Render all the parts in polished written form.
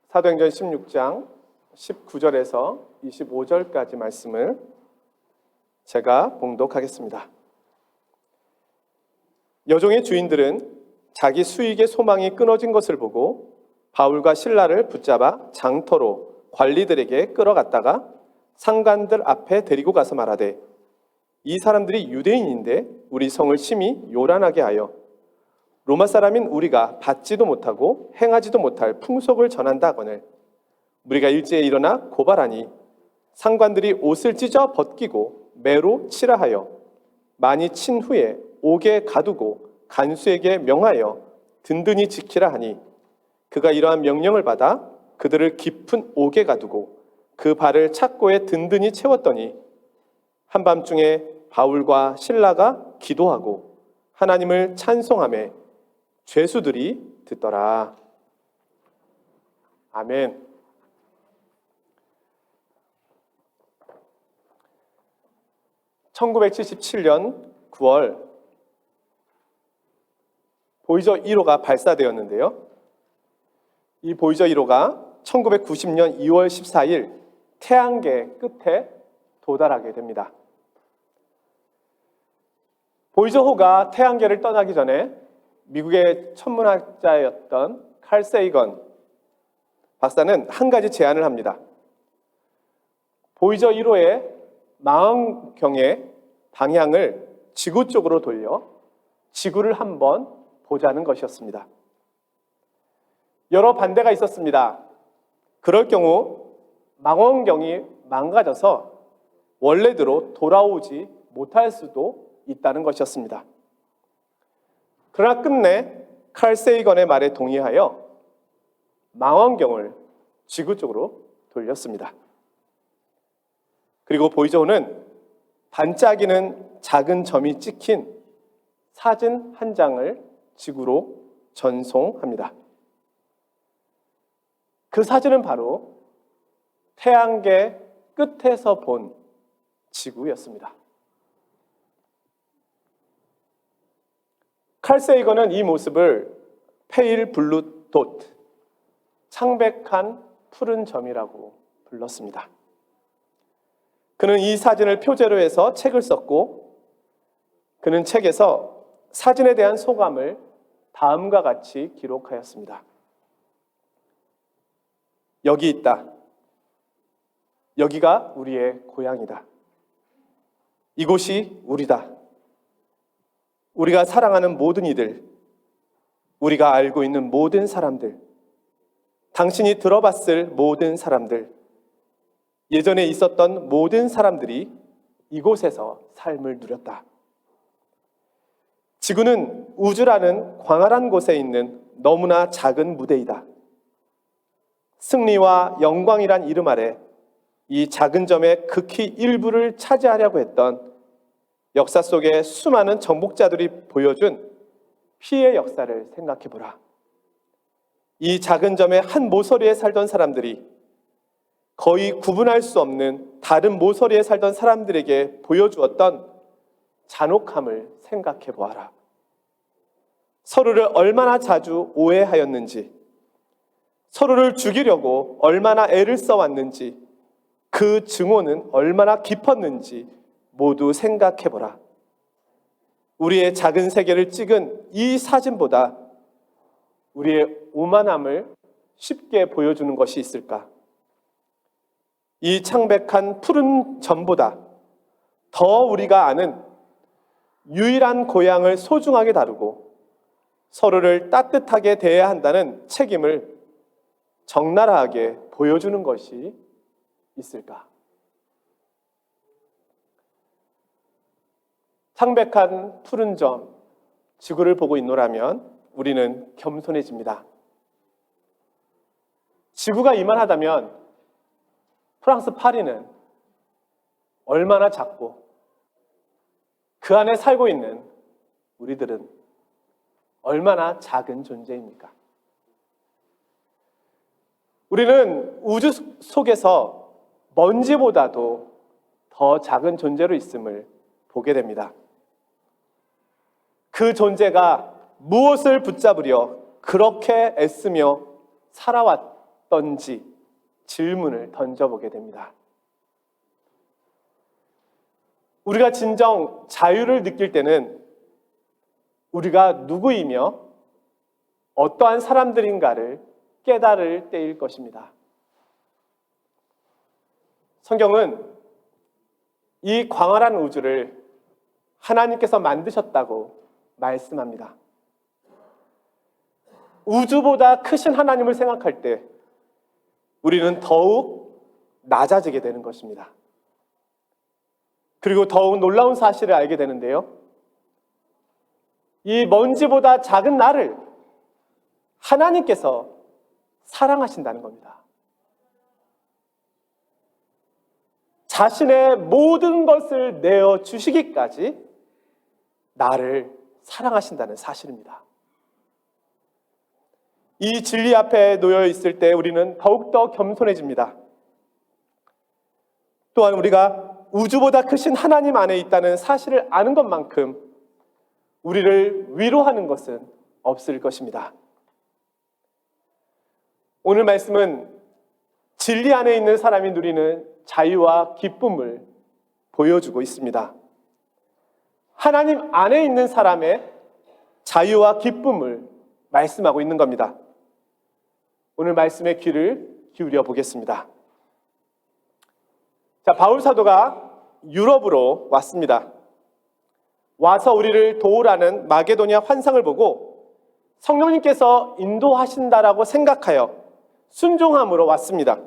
사도행전 16장 19절에서 25절까지 말씀을 제가 봉독하겠습니다. 여종의 주인들은 자기 수익의 소망이 끊어진 것을 보고 바울과 실라를 붙잡아 장터로 관리들에게 끌어갔다가 상관들 앞에 데리고 가서 말하되, 이 사람들이 유대인인데 우리 성을 심히 요란하게 하여 로마 사람인 우리가 받지도 못하고 행하지도 못할 풍속을 전한다 하거늘 우리가 일제에 일어나 고발하니 상관들이 옷을 찢어 벗기고 매로 치라 하여 많이 친 후에 옥에 가두고 간수에게 명하여 든든히 지키라 하니, 그가 이러한 명령을 받아 그들을 깊은 옥에 가두고 그 발을 착고에 든든히 채웠더니 한밤중에 바울과 실라가 기도하고 하나님을 찬송하며 죄수들이 듣더라. 아멘. (1977년 9월) 보이저 1호가 발사되었는데요. 이 보이저 1호가 1990년 2월 14일 태양계 끝에 도달하게 됩니다. 보이저호가 태양계를 떠나기 전에 미국의 천문학자였던 칼 세이건 박사는 한 가지 제안을 합니다. 보이저 1호의 망원경의 방향을 지구 쪽으로 돌려 지구를 한번 보자는 것이었습니다. 여러 반대가 있었습니다. 그럴 경우 망원경이 망가져서 원래대로 돌아오지 못할 수도 있다는 것이었습니다. 그러나 끝내 칼 세이건의 말에 동의하여 망원경을 지구 쪽으로 돌렸습니다. 그리고 보이저호는 반짝이는 작은 점이 찍힌 사진 한 장을 지구로 전송합니다. 그 사진은 바로 태양계 끝에서 본 지구였습니다. 칼 세이건은 이 모습을 페일 블루 돗, 창백한 푸른 점이라고 불렀습니다. 그는 이 사진을 표제로 해서 책을 썼고, 그는 책에서 사진에 대한 소감을 다음과 같이 기록하였습니다. 여기 있다. 여기가 우리의 고향이다. 이곳이 우리다. 우리가 사랑하는 모든 이들, 우리가 알고 있는 모든 사람들, 당신이 들어봤을 모든 사람들, 예전에 있었던 모든 사람들이 이곳에서 삶을 누렸다. 지구는 우주라는 광활한 곳에 있는 너무나 작은 무대이다. 승리와 영광이란 이름 아래 이 작은 점의 극히 일부를 차지하려고 했던 역사 속에 수많은 정복자들이 보여준 피해 역사를 생각해보라. 이 작은 점의 한 모서리에 살던 사람들이 거의 구분할 수 없는 다른 모서리에 살던 사람들에게 보여주었던 잔혹함을 생각해 보아라. 서로를 얼마나 자주 오해하였는지, 서로를 죽이려고 얼마나 애를 써왔는지, 그 증오는 얼마나 깊었는지 모두 생각해 보라. 우리의 작은 세계를 찍은 이 사진보다 우리의 오만함을 쉽게 보여주는 것이 있을까? 이 창백한 푸른 점보다 더 우리가 아는 유일한 고향을 소중하게 다루고 서로를 따뜻하게 대해야 한다는 책임을 적나라하게 보여주는 것이 있을까? 창백한 푸른 점, 지구를 보고 있노라면 우리는 겸손해집니다. 지구가 이만하다면 프랑스 파리는 얼마나 작고 그 안에 살고 있는 우리들은 얼마나 작은 존재입니까? 우리는 우주 속에서 먼지보다도 더 작은 존재로 있음을 보게 됩니다. 그 존재가 무엇을 붙잡으려 그렇게 애쓰며 살아왔 어떤지 질문을 던져보게 됩니다. 우리가 진정 자유를 느낄 때는 우리가 누구이며 어떠한 사람들인가를 깨달을 때일 것입니다. 성경은 이 광활한 우주를 하나님께서 만드셨다고 말씀합니다. 우주보다 크신 하나님을 생각할 때 우리는 더욱 낮아지게 되는 것입니다. 그리고 더욱 놀라운 사실을 알게 되는데요. 이 먼지보다 작은 나를 하나님께서 사랑하신다는 겁니다. 자신의 모든 것을 내어 주시기까지 나를 사랑하신다는 사실입니다. 이 진리 앞에 놓여 있을 때 우리는 더욱더 겸손해집니다. 또한 우리가 우주보다 크신 하나님 안에 있다는 사실을 아는 것만큼 우리를 위로하는 것은 없을 것입니다. 오늘 말씀은 진리 안에 있는 사람이 누리는 자유와 기쁨을 보여주고 있습니다. 하나님 안에 있는 사람의 자유와 기쁨을 말씀하고 있는 겁니다. 오늘 말씀에 귀를 기울여 보겠습니다. 자, 바울 사도가 유럽으로 왔습니다. 와서 우리를 도우라는 마게도냐 환상을 보고 성령님께서 인도하신다라고 생각하여 순종함으로 왔습니다.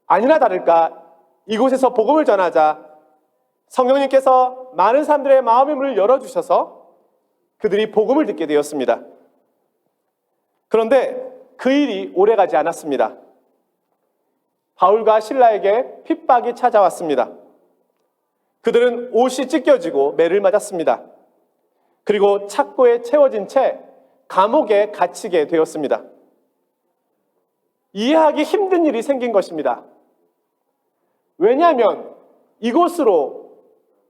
아니나 다를까 이곳에서 복음을 전하자 성령님께서 많은 사람들의 마음의 문을 열어주셔서 그들이 복음을 듣게 되었습니다. 그런데 그 일이 오래가지 않았습니다. 바울과 실라에게 핍박이 찾아왔습니다. 그들은 옷이 찢겨지고 매를 맞았습니다. 그리고 착고에 채워진 채 감옥에 갇히게 되었습니다. 이해하기 힘든 일이 생긴 것입니다. 왜냐하면 이곳으로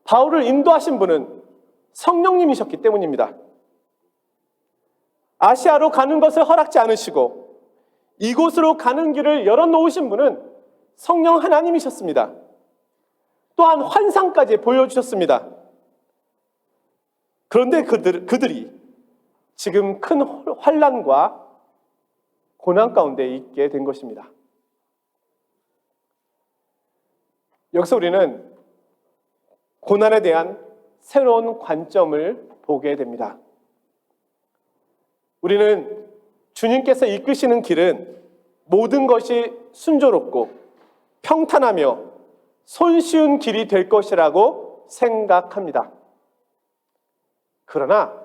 바울을 인도하신 분은 성령님이셨기 때문입니다. 아시아로 가는 것을 허락지 않으시고 이곳으로 가는 길을 열어놓으신 분은 성령 하나님이셨습니다. 또한 환상까지 보여주셨습니다. 그런데 그들이 지금 큰 환난과 고난 가운데 있게 된 것입니다. 여기서 우리는 고난에 대한 새로운 관점을 보게 됩니다. 우리는 주님께서 이끄시는 길은 모든 것이 순조롭고 평탄하며 손쉬운 길이 될 것이라고 생각합니다. 그러나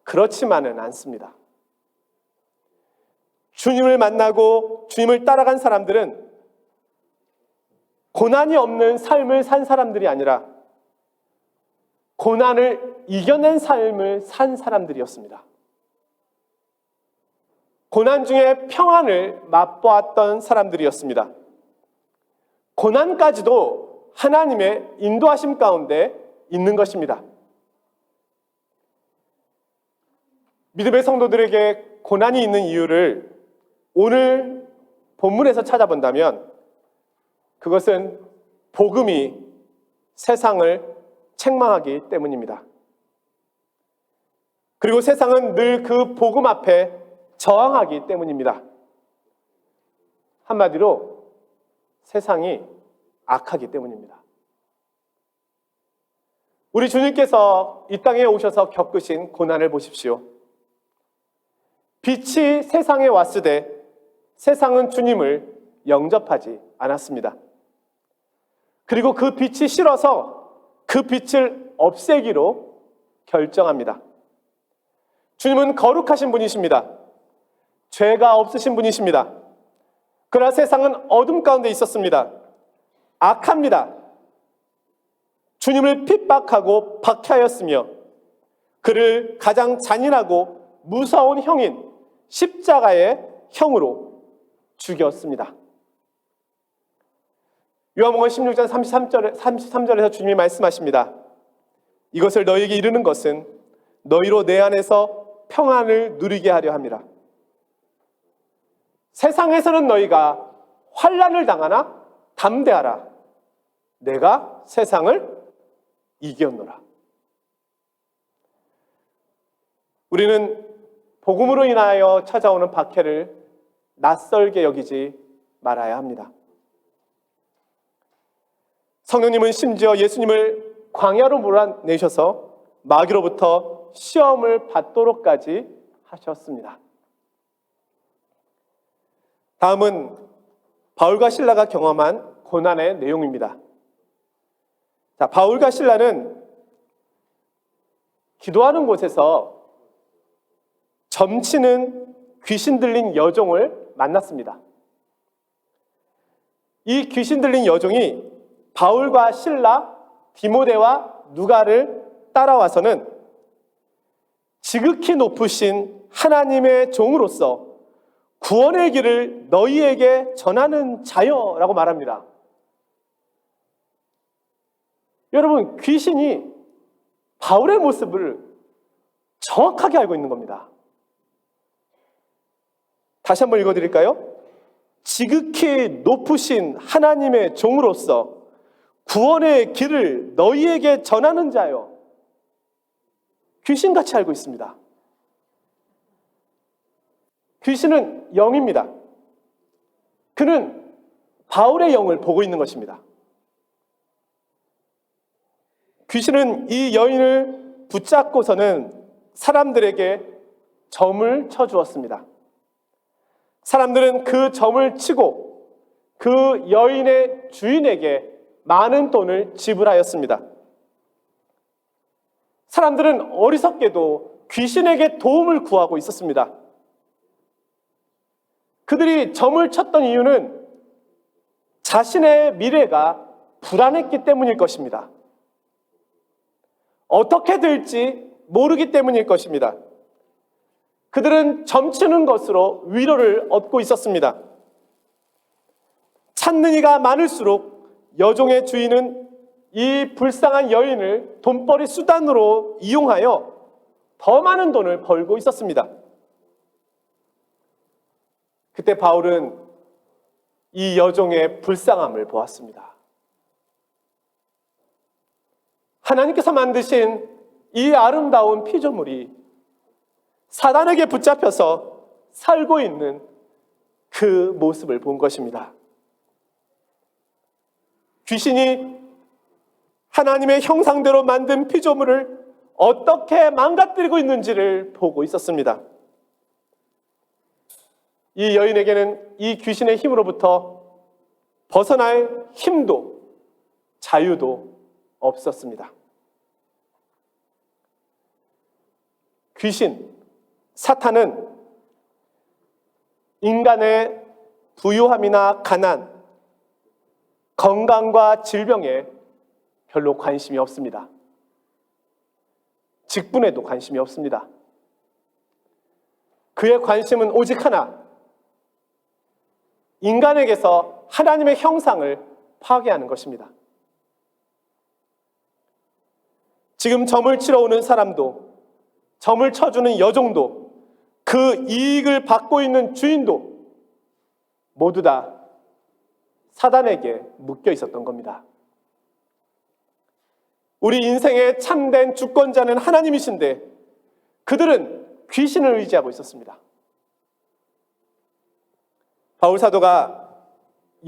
그렇지만은 않습니다. 주님을 만나고 주님을 따라간 사람들은 고난이 없는 삶을 산 사람들이 아니라 고난을 이겨낸 삶을 산 사람들이었습니다. 고난 중에 평안을 맛보았던 사람들이었습니다. 고난까지도 하나님의 인도하심 가운데 있는 것입니다. 믿음의 성도들에게 고난이 있는 이유를 오늘 본문에서 찾아본다면 그것은 복음이 세상을 책망하기 때문입니다. 그리고 세상은 늘 그 복음 앞에 저항하기 때문입니다. 한마디로 세상이 악하기 때문입니다. 우리 주님께서 이 땅에 오셔서 겪으신 고난을 보십시오. 빛이 세상에 왔으되 세상은 주님을 영접하지 않았습니다. 그리고 그 빛이 싫어서 그 빛을 없애기로 결정합니다. 주님은 거룩하신 분이십니다. 죄가 없으신 분이십니다. 그러나 세상은 어둠 가운데 있었습니다. 악합니다. 주님을 핍박하고 박해하였으며 그를 가장 잔인하고 무서운 형인 십자가의 형으로 죽였습니다. 요한복음 16장 33절에서 주님이 말씀하십니다. 이것을 너희에게 이르는 것은 너희로 내 안에서 평안을 누리게 하려 함이라. 세상에서는 너희가 환난을 당하나 담대하라. 내가 세상을 이겼노라. 우리는 복음으로 인하여 찾아오는 박해를 낯설게 여기지 말아야 합니다. 성령님은 심지어 예수님을 광야로 몰아내셔서 마귀로부터 시험을 받도록까지 하셨습니다. 다음은 바울과 실라가 경험한 고난의 내용입니다. 자, 바울과 실라는 기도하는 곳에서 점치는 귀신 들린 여종을 만났습니다. 이 귀신 들린 여종이 바울과 실라, 디모데와 누가를 따라와서는 지극히 높으신 하나님의 종으로서 구원의 길을 너희에게 전하는 자여라고 말합니다. 여러분, 귀신이 바울의 모습을 정확하게 알고 있는 겁니다. 다시 한번 읽어드릴까요? 지극히 높으신 하나님의 종으로서 구원의 길을 너희에게 전하는 자여. 귀신같이 알고 있습니다. 귀신은 영입니다. 그는 바울의 영을 보고 있는 것입니다. 귀신은 이 여인을 붙잡고서는 사람들에게 점을 쳐주었습니다. 사람들은 그 점을 치고 그 여인의 주인에게 많은 돈을 지불하였습니다. 사람들은 어리석게도 귀신에게 도움을 구하고 있었습니다. 그들이 점을 쳤던 이유는 자신의 미래가 불안했기 때문일 것입니다. 어떻게 될지 모르기 때문일 것입니다. 그들은 점치는 것으로 위로를 얻고 있었습니다. 찾는 이가 많을수록 여종의 주인은 이 불쌍한 여인을 돈벌이 수단으로 이용하여 더 많은 돈을 벌고 있었습니다. 그때 바울은 이 여종의 불쌍함을 보았습니다. 하나님께서 만드신 이 아름다운 피조물이 사단에게 붙잡혀서 살고 있는 그 모습을 본 것입니다. 귀신이 하나님의 형상대로 만든 피조물을 어떻게 망가뜨리고 있는지를 보고 있었습니다. 이 여인에게는 이 귀신의 힘으로부터 벗어날 힘도 자유도 없었습니다. 귀신, 사탄은 인간의 부유함이나 가난, 건강과 질병에 별로 관심이 없습니다. 직분에도 관심이 없습니다. 그의 관심은 오직 하나, 인간에게서 하나님의 형상을 파괴하는 것입니다. 지금 점을 치러 오는 사람도, 점을 쳐주는 여종도, 그 이익을 받고 있는 주인도 모두 다 사단에게 묶여 있었던 겁니다. 우리 인생의 참된 주권자는 하나님이신데 그들은 귀신을 의지하고 있었습니다. 바울 사도가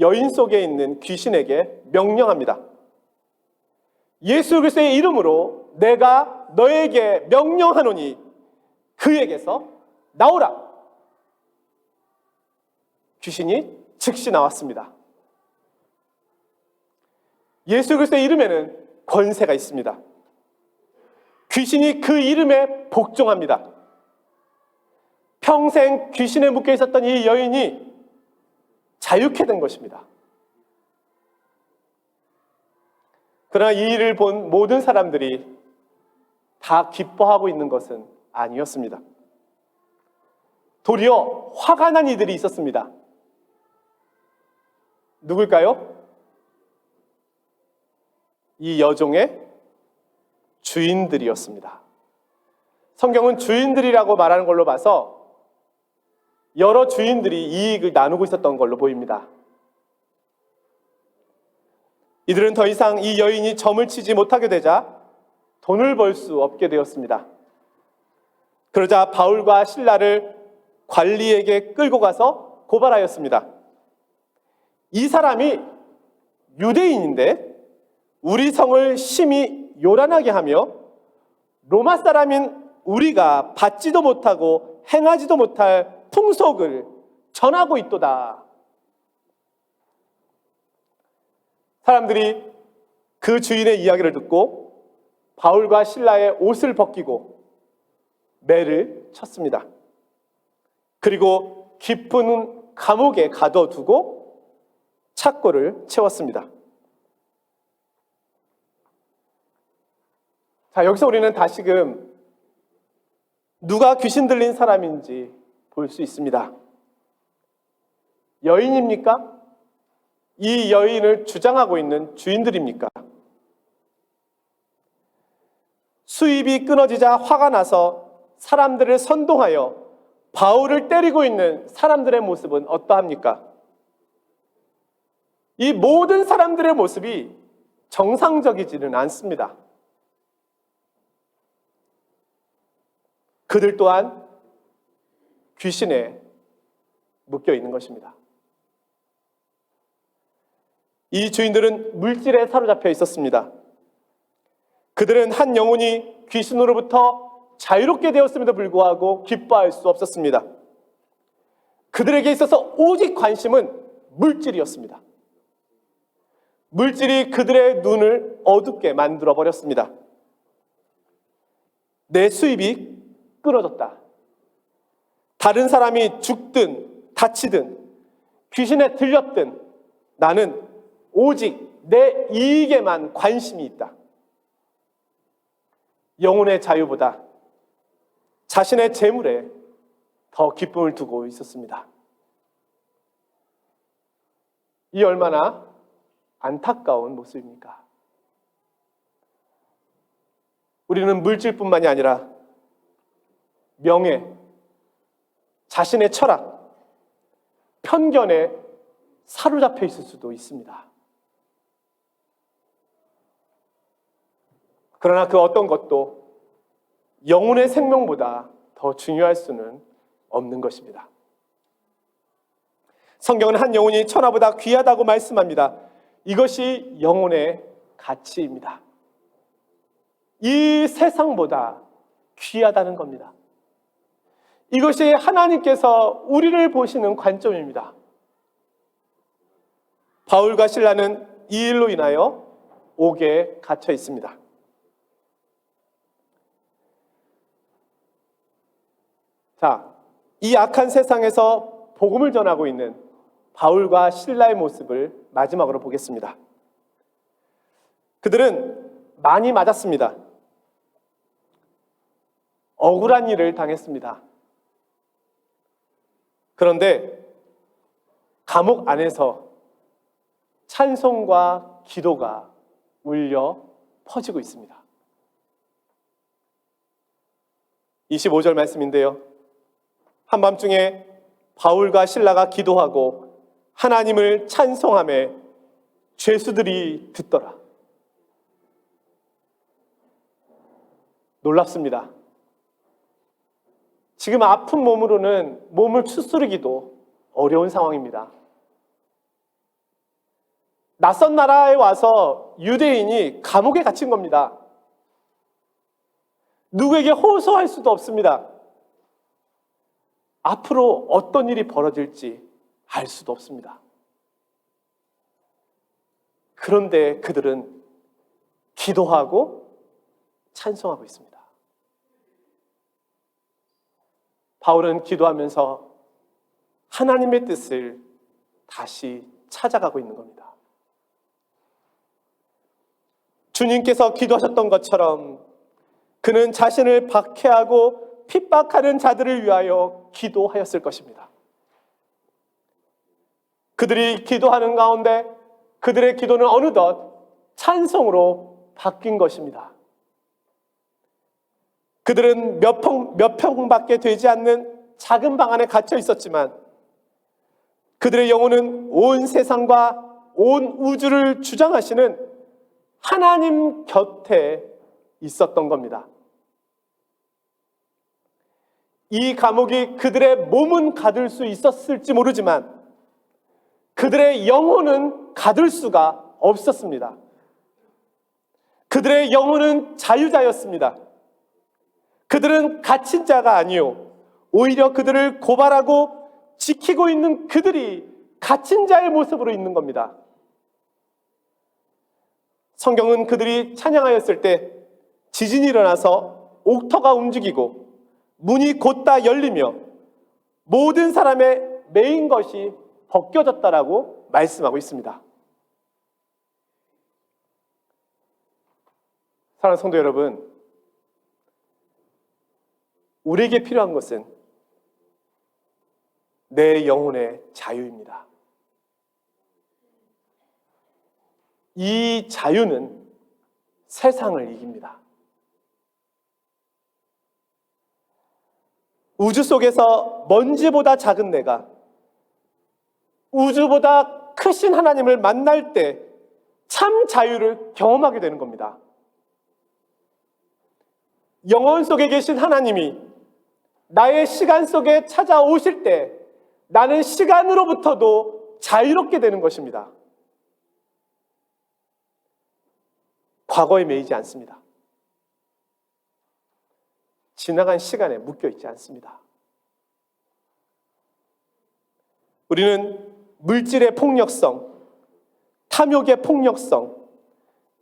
여인 속에 있는 귀신에게 명령합니다. 예수 그리스도의 이름으로 내가 너에게 명령하노니 그에게서 나오라. 귀신이 즉시 나왔습니다. 예수 그리스도의 이름에는 권세가 있습니다. 귀신이 그 이름에 복종합니다. 평생 귀신에 묶여 있었던 이 여인이 자유케 된 것입니다. 그러나 이 일을 본 모든 사람들이 다 기뻐하고 있는 것은 아니었습니다. 도리어 화가 난 이들이 있었습니다. 누굴까요? 이 여종의 주인들이었습니다. 성경은 주인들이라고 말하는 걸로 봐서 여러 주인들이 이익을 나누고 있었던 걸로 보입니다. 이들은 더 이상 이 여인이 점을 치지 못하게 되자 돈을 벌 수 없게 되었습니다. 그러자 바울과 실라를 관리에게 끌고 가서 고발하였습니다. 이 사람이 유대인인데 우리 성을 심히 요란하게 하며 로마 사람인 우리가 받지도 못하고 행하지도 못할 풍속을 전하고 있도다. 사람들이 그 주인의 이야기를 듣고 바울과 실라의 옷을 벗기고 매를 쳤습니다. 그리고 깊은 감옥에 가둬두고 착고를 채웠습니다. 자, 여기서 우리는 다시금 누가 귀신 들린 사람인지 볼 수 있습니다. 여인입니까? 이 여인을 주장하고 있는 주인들입니까? 수입이 끊어지자 화가 나서 사람들을 선동하여 바울을 때리고 있는 사람들의 모습은 어떠합니까? 이 모든 사람들의 모습이 정상적이지는 않습니다. 그들 또한 귀신에 묶여 있는 것입니다. 이 주인들은 물질에 사로잡혀 있었습니다. 그들은 한 영혼이 귀신으로부터 자유롭게 되었음에도 불구하고 기뻐할 수 없었습니다. 그들에게 있어서 오직 관심은 물질이었습니다. 물질이 그들의 눈을 어둡게 만들어 버렸습니다. 내 수입이 끊어졌다. 다른 사람이 죽든 다치든 귀신에 들렸든 나는 오직 내 이익에만 관심이 있다. 영혼의 자유보다 자신의 재물에 더 기쁨을 두고 있었습니다. 이 얼마나 안타까운 모습입니까? 우리는 물질뿐만이 아니라 명예, 자신의 철학, 편견에 사로잡혀 있을 수도 있습니다. 그러나 그 어떤 것도 영혼의 생명보다 더 중요할 수는 없는 것입니다. 성경은 한 영혼이 천하보다 귀하다고 말씀합니다. 이것이 영혼의 가치입니다. 이 세상보다 귀하다는 겁니다. 이것이 하나님께서 우리를 보시는 관점입니다. 바울과 실라는 이 일로 인하여 옥에 갇혀 있습니다. 자, 이 악한 세상에서 복음을 전하고 있는 바울과 실라의 모습을 마지막으로 보겠습니다. 그들은 많이 맞았습니다. 억울한 일을 당했습니다. 그런데 감옥 안에서 찬송과 기도가 울려 퍼지고 있습니다. 25절 말씀인데요. 한밤중에 바울과 실라가 기도하고 하나님을 찬송하며 죄수들이 듣더라. 놀랍습니다. 지금 아픈 몸으로는 몸을 추스르기도 어려운 상황입니다. 낯선 나라에 와서 유대인이 감옥에 갇힌 겁니다. 누구에게 호소할 수도 없습니다. 앞으로 어떤 일이 벌어질지 알 수도 없습니다. 그런데 그들은 기도하고 찬송하고 있습니다. 바울은 기도하면서 하나님의 뜻을 다시 찾아가고 있는 겁니다. 주님께서 기도하셨던 것처럼 그는 자신을 박해하고 핍박하는 자들을 위하여 기도하였을 것입니다. 그들이 기도하는 가운데 그들의 기도는 어느덧 찬송으로 바뀐 것입니다. 그들은 몇 평밖에 되지 않는 작은 방 안에 갇혀 있었지만 그들의 영혼은 온 세상과 온 우주를 주장하시는 하나님 곁에 있었던 겁니다. 이 감옥이 그들의 몸은 가둘 수 있었을지 모르지만 그들의 영혼은 가둘 수가 없었습니다. 그들의 영혼은 자유자였습니다. 그들은 갇힌 자가 아니요, 오히려 그들을 고발하고 지키고 있는 그들이 갇힌 자의 모습으로 있는 겁니다. 성경은 그들이 찬양하였을 때 지진이 일어나서 옥터가 움직이고 문이 곧다 열리며 모든 사람의 매인 것이 벗겨졌다라고 말씀하고 있습니다. 사랑하는 성도 여러분, 우리에게 필요한 것은 내 영혼의 자유입니다. 이 자유는 세상을 이깁니다. 우주 속에서 먼지보다 작은 내가 우주보다 크신 하나님을 만날 때 참 자유를 경험하게 되는 겁니다. 영혼 속에 계신 하나님이 나의 시간 속에 찾아오실 때 나는 시간으로부터도 자유롭게 되는 것입니다. 과거에 매이지 않습니다. 지나간 시간에 묶여있지 않습니다. 우리는 물질의 폭력성, 탐욕의 폭력성,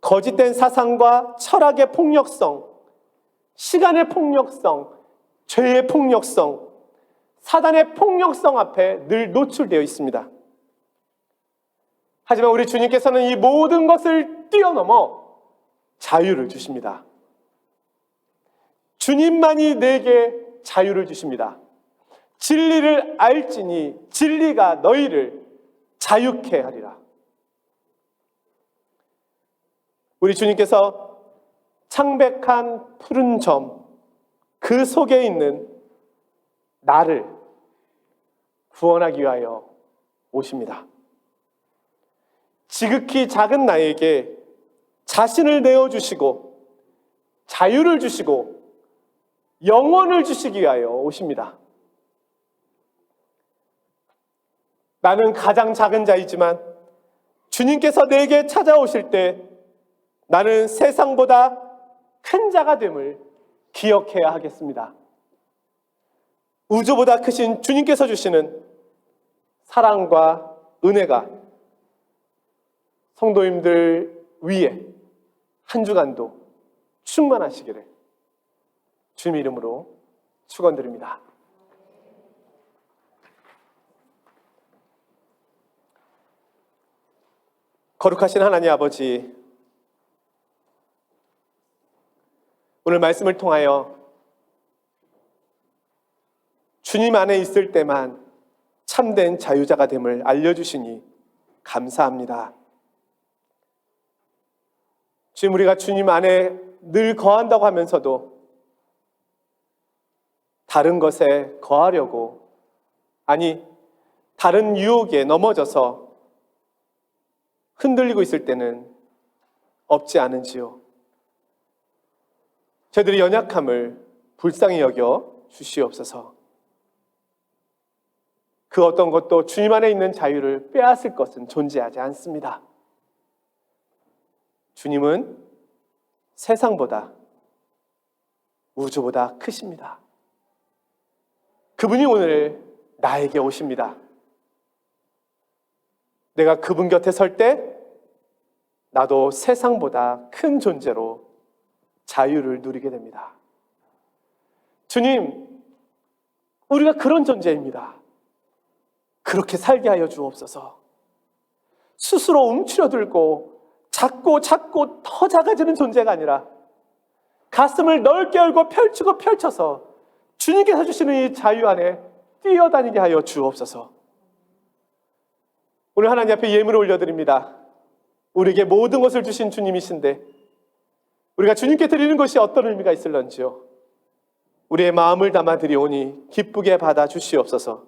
거짓된 사상과 철학의 폭력성, 시간의 폭력성, 죄의 폭력성, 사단의 폭력성 앞에 늘 노출되어 있습니다. 하지만 우리 주님께서는 이 모든 것을 뛰어넘어 자유를 주십니다. 주님만이 내게 자유를 주십니다. 진리를 알지니 진리가 너희를 자유케 하리라. 우리 주님께서 창백한 푸른 점, 그 속에 있는 나를 구원하기 위하여 오십니다. 지극히 작은 나에게 자신을 내어주시고 자유를 주시고 영원을 주시기 위하여 오십니다. 나는 가장 작은 자이지만 주님께서 내게 찾아오실 때 나는 세상보다 큰 자가 됨을 기억해야 하겠습니다. 우주보다 크신 주님께서 주시는 사랑과 은혜가 성도님들 위에 한 주간도 충만하시기를 주님 이름으로 축원드립니다. 거룩하신 하나님 아버지, 오늘 말씀을 통하여 주님 안에 있을 때만 참된 자유자가 됨을 알려주시니 감사합니다. 지금 우리가 주님 안에 늘 거한다고 하면서도 다른 것에 거하려고, 아니 다른 유혹에 넘어져서 흔들리고 있을 때는 없지 않은지요. 저희들의 연약함을 불쌍히 여겨 주시옵소서. 그 어떤 것도 주님 안에 있는 자유를 빼앗을 것은 존재하지 않습니다. 주님은 세상보다 우주보다 크십니다. 그분이 오늘 나에게 오십니다. 내가 그분 곁에 설 때 나도 세상보다 큰 존재로 자유를 누리게 됩니다. 주님, 우리가 그런 존재입니다. 그렇게 살게 하여 주옵소서. 스스로 움츠려들고 작고 더 작아지는 존재가 아니라 가슴을 넓게 열고 펼치고 펼쳐서 주님께서 주시는 이 자유 안에 뛰어다니게 하여 주옵소서. 오늘 하나님 앞에 예물을 올려드립니다. 우리에게 모든 것을 주신 주님이신데 우리가 주님께 드리는 것이 어떤 의미가 있을런지요. 우리의 마음을 담아 드리오니 기쁘게 받아 주시옵소서.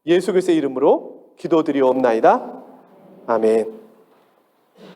예수 그리스도의 이름으로 기도드리옵나이다. 아멘.